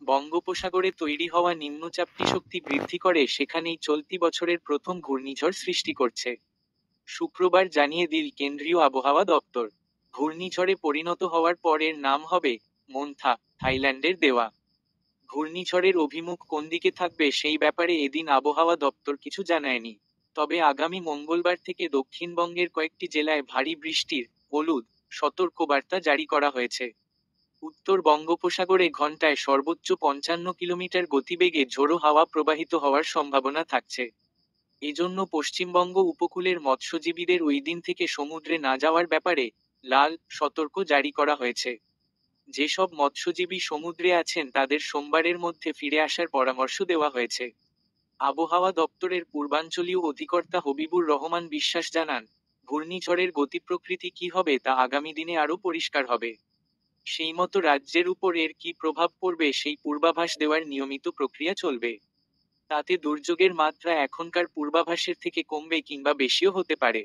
বঙ্গোপসাগরে তৈরি হওয়া নিম্নচাপটি শক্তি বৃদ্ধি করে সেখানেই চলতি বছরের প্রথম ঘূর্ণিঝড় সৃষ্টি করছে। শুক্রবার জানিয়ে দিল কেন্দ্রীয় আবহাওয়া দপ্তর। ঘূর্ণিঝড়ে পরিণত হওয়ার পর এর নাম হবে মোন্থা, থাইল্যান্ডের দেওয়া। ঘূর্ণিঝড়ের অভিমুখ কোন দিকে থাকবে সেই ব্যাপারে এদিন আবহাওয়া দপ্তর কিছু জানায়নি। তবে আগামী মঙ্গলবার থেকে দক্ষিণবঙ্গের কয়েকটি জেলায় ভারী বৃষ্টির হলুদ সতর্কবার্তা জারি করা হয়েছে। উত্তর বঙ্গোপসাগরে ঘন্টায় সর্বোচ্চ ৫৫ কিলোমিটার গতিবেগে ঝোড়ো হাওয়া প্রবাহিত হওয়ার সম্ভাবনা থাকছে। এজন্য পশ্চিমবঙ্গ উপকূলের মৎস্যজীবীদের ওই দিন থেকে সমুদ্রে না যাওয়ার ব্যাপারে লাল সতর্ক জারি করা হয়েছে। যেসব মৎস্যজীবী সমুদ্রে আছেন তাদের সোমবারের মধ্যে ফিরে আসার পরামর্শ দেওয়া হয়েছে। আবহাওয়া দপ্তরের পূর্বাঞ্চলীয় অধিকর্তা হবিবুর রহমান বিশ্বাস জানান, ঘূর্ণিঝড়ের গতি প্রকৃতি কি হবে তা আগামী দিনে আরও পরিষ্কার হবে। সেই মতো রাজ্যের উপর এর কি প্রভাব পড়বে সেই পূর্বাভাস দেওয়ার নিয়মিত প্রক্রিয়া চলবে। তাতে দুর্যোগের মাত্রা এখনকার পূর্বাভাসের থেকে কমবে কিংবা বেশিও হতে পারে।